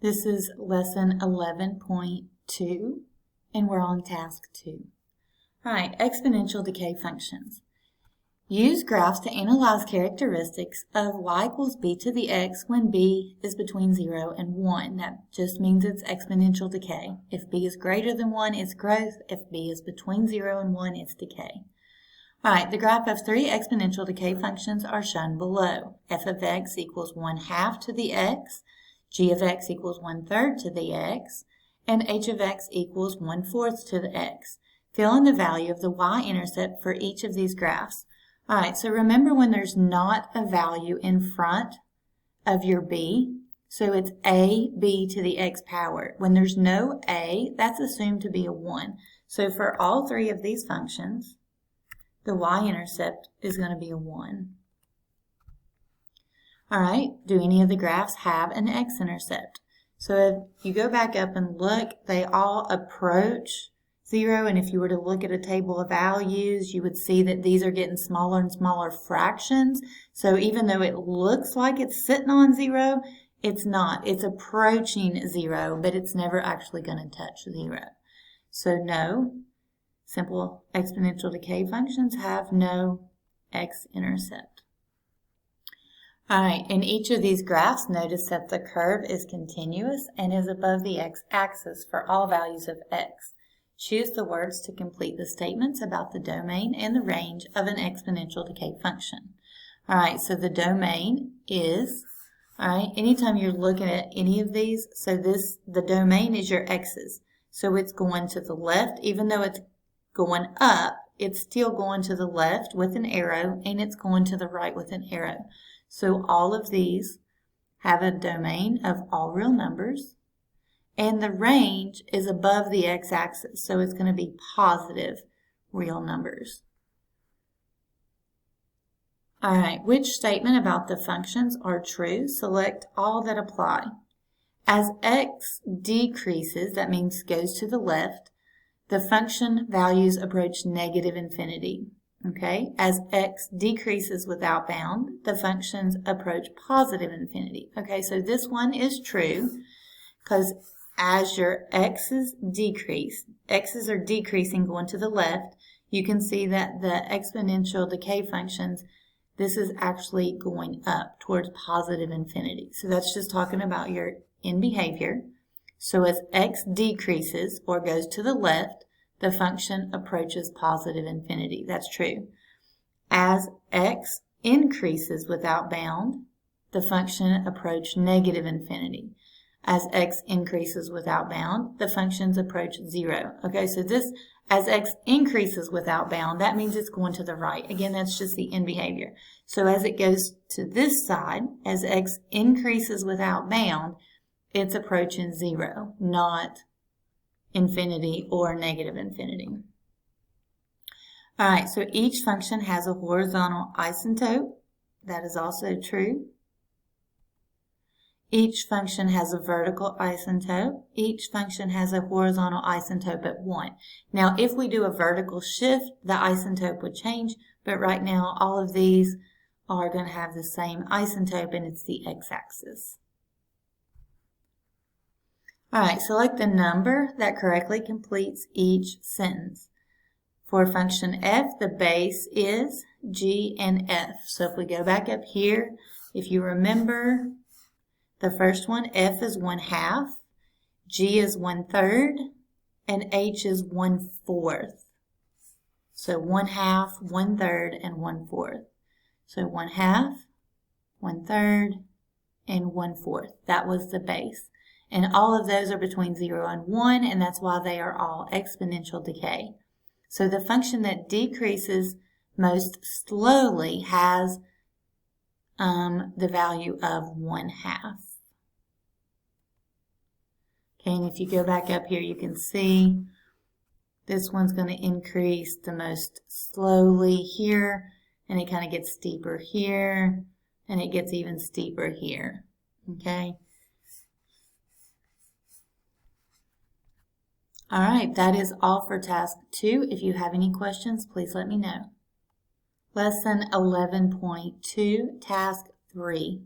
This is lesson 11.2, and we're on task 2. All right, exponential decay functions. Use graphs to analyze characteristics of y equals b to the x when b is between 0 and 1. That just means it's exponential decay. If b is greater than 1, it's growth. If b is between 0 and 1, it's decay. All right, the graph of 3 exponential decay functions are shown below. F of x equals 1/2 to the x, g of x equals 1/3 to the x, and h of x equals 1/4 to the x. Fill in the value of the y-intercept for each of these graphs. All right, so remember when there's not a value in front of your b, so it's ab to the x power. When there's no a, that's assumed to be a 1. So for all 3 of these functions, the y-intercept is going to be a 1. All right, do any of the graphs have an x-intercept? So if you go back up and look, they all approach 0, and if you were to look at a table of values, you would see that these are getting smaller and smaller fractions. So even though it looks like it's sitting on 0, it's not. It's approaching 0, but it's never actually going to touch 0. So no, simple exponential decay functions have no x-intercept. All right, in each of these graphs, notice that the curve is continuous and is above the x-axis for all values of x. Choose the words to complete the statements about the domain and the range of an exponential decay function. All right, so the domain is, all right, anytime you're looking at any of these, so the domain is your x's. So it's going to the left, even though it's going up, it's still going to the left with an arrow, and it's going to the right with an arrow. So all of these have a domain of all real numbers, and the range is above the x-axis, so it's going to be positive real numbers. All right, which statement about the functions are true? Select all that apply. As x decreases, that means goes to the left, the function values approach negative infinity. Okay, as x decreases without bound, the functions approach positive infinity. Okay, so this one is true because as your x's are decreasing going to the left, you can see that the exponential decay functions, this is actually going up towards positive infinity. So that's just talking about your in behavior. So as x decreases or goes to the left, the function approaches positive infinity. That's true. As x increases without bound, the function approaches negative infinity. As x increases without bound, the functions approach 0. Okay, so this, as x increases without bound, that means it's going to the right. Again, that's just the in behavior. So as it goes to this side, as x increases without bound, it's approaching 0, not infinity or negative infinity. All right, so each function has a horizontal asymptote. That is also true. Each function has a vertical asymptote. Each function has a horizontal asymptote at 1. Now, if we do a vertical shift, the asymptote would change, but right now all of these are going to have the same asymptote, and it's the x-axis. All right, select the number that correctly completes each sentence. For function f, the base is g and f. So if we go back up here, if you remember the first one, f is 1/2, g is 1/3, and h is 1/4. So 1/2, 1/3, and 1/4. So 1/2, 1/3, and 1/4. That was the base. And all of those are between 0 and 1, and that's why they are all exponential decay. So the function that decreases most slowly has the value of 1/2. Okay, and if you go back up here, you can see this one's going to increase the most slowly here, and it kind of gets steeper here, and it gets even steeper here. Okay. All right, that is all for task 2. If you have any questions, please let me know. Lesson 11.2, task 3.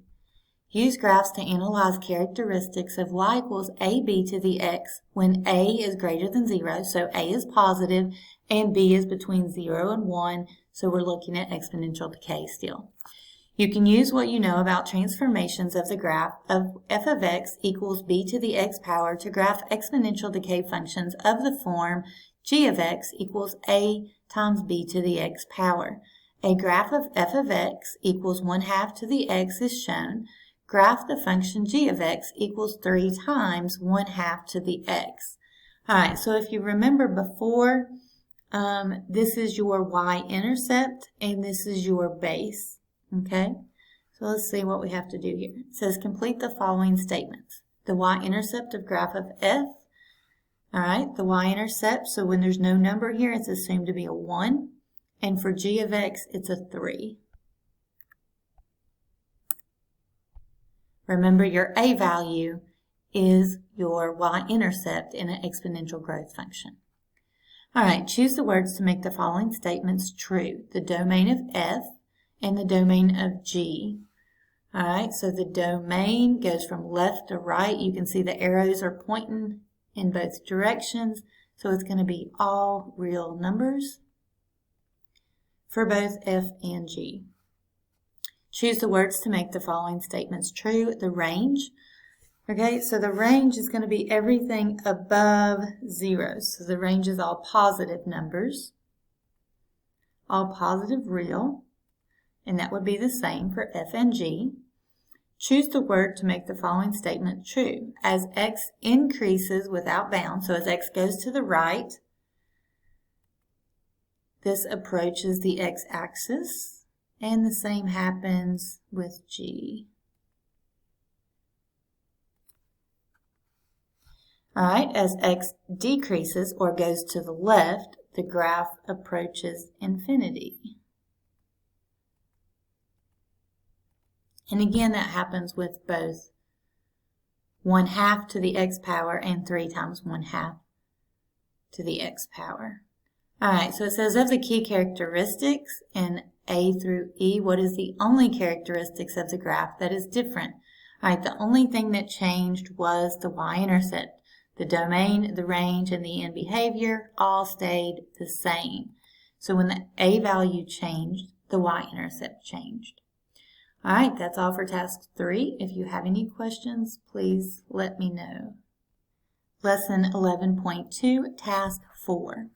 Use graphs to analyze characteristics of y equals ab to the x when a is greater than 0, so a is positive, and b is between 0 and 1, so we're looking at exponential decay still. You can use what you know about transformations of the graph of f of x equals b to the x power to graph exponential decay functions of the form g of x equals a times b to the x power. A graph of f of x equals 1/2 to the x is shown. Graph the function g of x equals 3 times 1/2 to the x. All right, so if you remember before, this is your y-intercept and this is your base. Okay, so let's see what we have to do here. It says complete the following statements. The y-intercept of graph of f. All right, the y-intercept, so when there's no number here, it's assumed to be a 1. And for g of x, it's a 3. Remember, your a value is your y-intercept in an exponential growth function. All right, choose the words to make the following statements true. The domain of f and the domain of g. All right, so the domain goes from left to right. You can see the arrows are pointing in both directions, so it's going to be all real numbers for both f and g. Choose the words to make the following statements true. The range. Okay, so the range is going to be everything above 0. So the range is all positive numbers, all positive real. And that would be the same for f and g. Choose the word to make the following statement true. As x increases without bounds, so as x goes to the right, this approaches the x-axis, and the same happens with g. All right, as x decreases or goes to the left, the graph approaches infinity. And again, that happens with both 1/2 to the x power and 3 times 1/2 to the x power. All right, so it says of the key characteristics in A through E, what is the only characteristics of the graph that is different? All right, the only thing that changed was the y-intercept. The domain, the range, and the end behavior all stayed the same. So when the A value changed, the y-intercept changed. All right, that's all for task 3. If you have any questions, please let me know. Lesson 11.2, task 4.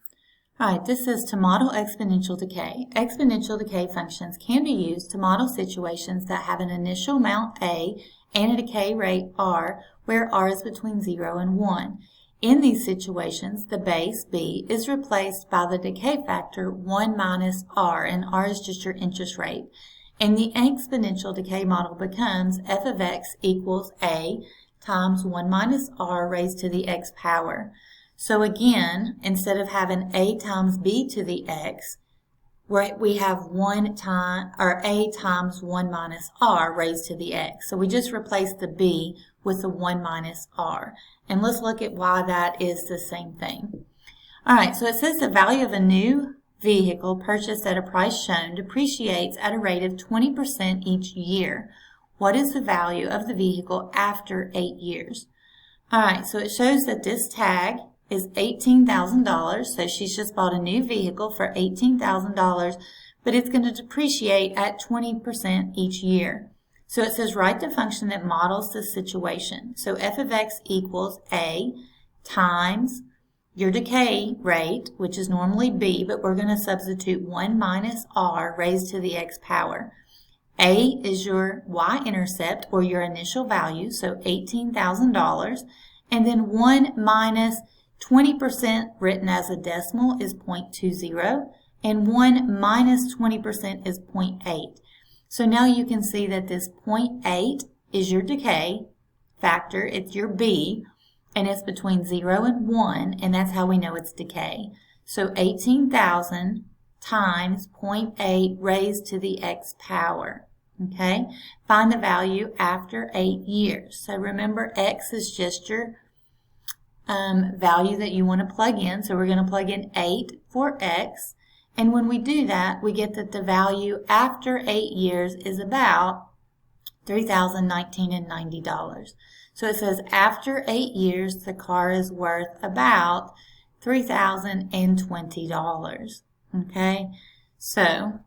All right, this says to model exponential decay. Exponential decay functions can be used to model situations that have an initial amount A and a decay rate R, where R is between 0 and 1. In these situations, the base, B, is replaced by the decay factor 1 minus R, and R is just your interest rate. And the exponential decay model becomes f of x equals a times 1 minus r raised to the x power. So again, instead of having a times b to the x, we have a times 1 minus r raised to the x. So we just replace the b with the 1 minus r. And let's look at why that is the same thing. All right, so it says the value of a new vehicle purchased at a price shown depreciates at a rate of 20% each year. What is the value of the vehicle after 8 years? All right, so it shows that this tag is $18,000. So she's just bought a new vehicle for $18,000, but it's going to depreciate at 20% each year. So it says write the function that models this situation. So f of x equals a times your decay rate, which is normally b, but we're going to substitute 1 minus r raised to the x power. A is your y-intercept, or your initial value, so $18,000. And then 1 minus 20% written as a decimal is 0.20, and 1 minus 20% is 0.8. So now you can see that this 0.8 is your decay factor, it's your b, and it's between 0 and 1, and that's how we know it's decay. So 18,000 times 0.8 raised to the x power. Okay? Find the value after 8 years. So remember, x is just your value that you want to plug in. So we're going to plug in 8 for x. And when we do that, we get that the value after 8 years is about $3,019.90. So it says after 8 years, the car is worth about $3,020. Okay, so,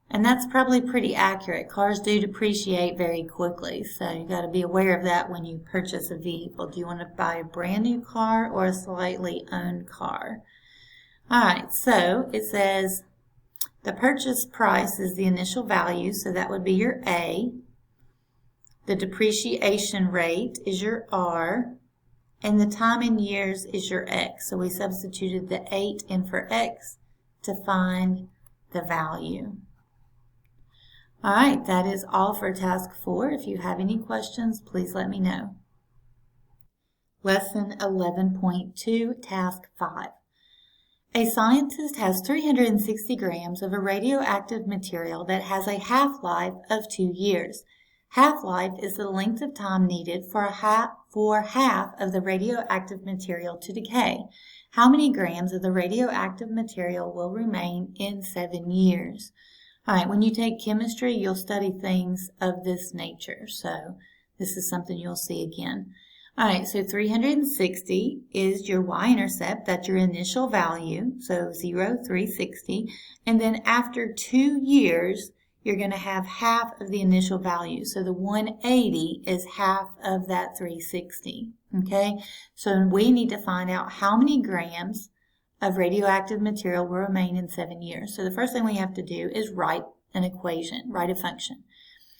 and that's probably pretty accurate. Cars do depreciate very quickly, so you got to be aware of that when you purchase a vehicle. Do you want to buy a brand new car or a slightly owned car? All right, so it says the purchase price is the initial value, so that would be your A. The depreciation rate is your R, and the time in years is your X. So we substituted the 8 in for X to find the value. All right, that is all for task 4. If you have any questions, please let me know. Lesson 11.2, task 5. A scientist has 360 grams of a radioactive material that has a half-life of 2 years. Half-life is the length of time needed for half of the radioactive material to decay. How many grams of the radioactive material will remain in 7 years? All right, when you take chemistry, you'll study things of this nature. So this is something you'll see again. All right, so 360 is your y-intercept. That's your initial value. So 0, 360. And then after 2 years, you're going to have half of the initial value. So the 180 is half of that 360. Okay, so we need to find out how many grams of radioactive material will remain in 7 years. So the first thing we have to do is write an equation, write a function.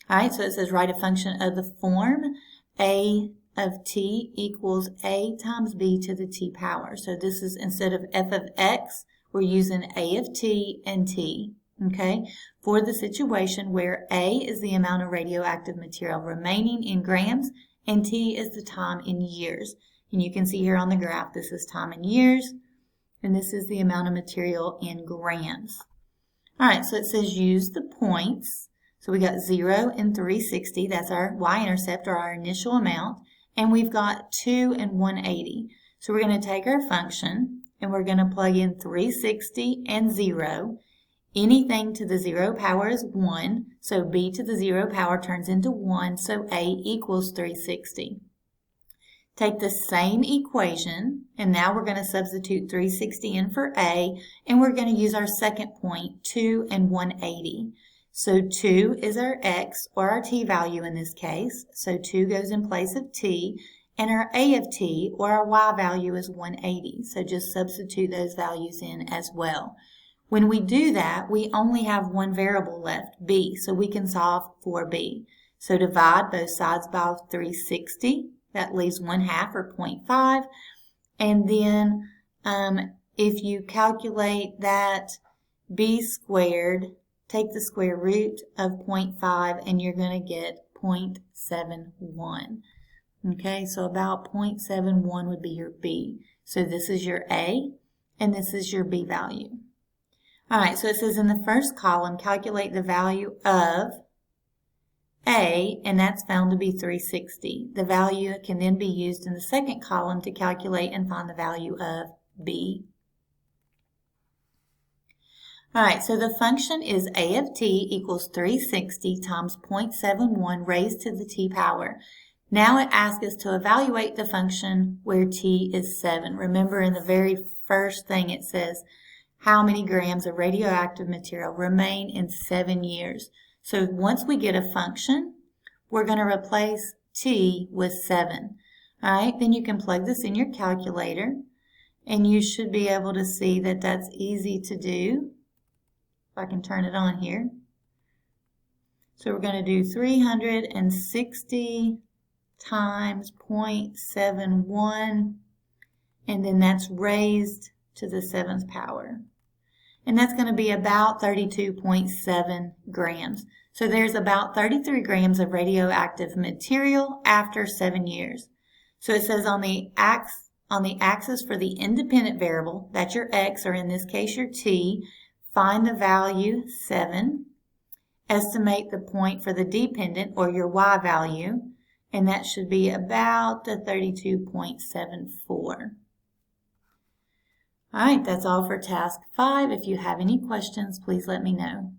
All right, so it says write a function of the form A of t equals a times b to the t power. So this is, instead of f of x, we're using a of t and t, okay, for the situation where a is the amount of radioactive material remaining in grams and t is the time in years. And you can see here on the graph, this is time in years, and this is the amount of material in grams. All right, so it says use the points. So we got 0 and 360. That's our y-intercept, or our initial amount. And we've got 2 and 180. So we're going to take our function, and we're going to plug in 360 and 0. Anything to the 0 power is 1. So b to the 0 power turns into 1. So a equals 360. Take the same equation, and now we're going to substitute 360 in for a, and we're going to use our second point, 2 and 180. So 2 is our x, or our t value in this case. So 2 goes in place of t, and our a of t, or our y value, is 180. So just substitute those values in as well. When we do that, we only have one variable left, b, so we can solve for b. So divide both sides by 360. That leaves 1/2, or 0.5. And then if you calculate that b squared, take the square root of 0.5, and you're going to get 0.71. Okay, so about 0.71 would be your b. So this is your a, and this is your b value. All right, so it says in the first column, calculate the value of a, and that's found to be 360. The value can then be used in the second column to calculate and find the value of b. All right, so the function is a of t equals 360 times 0.71 raised to the t power. Now it asks us to evaluate the function where t is 7. Remember, in the very first thing it says how many grams of radioactive material remain in 7 years. So once we get a function, we're going to replace t with 7. All right, then you can plug this in your calculator, and you should be able to see that that's easy to do. If I can turn it on here. So we're going to do 360 times 0.71, and then that's raised to the 7th power. And that's going to be about 32.7 grams. So there's about 33 grams of radioactive material after 7 years. So it says on the axis for the independent variable, that's your x, or in this case your t, find the value 7. Estimate the point for the dependent, or your y value, and that should be about the 32.74. All right, that's all for task 5. If you have any questions, please let me know.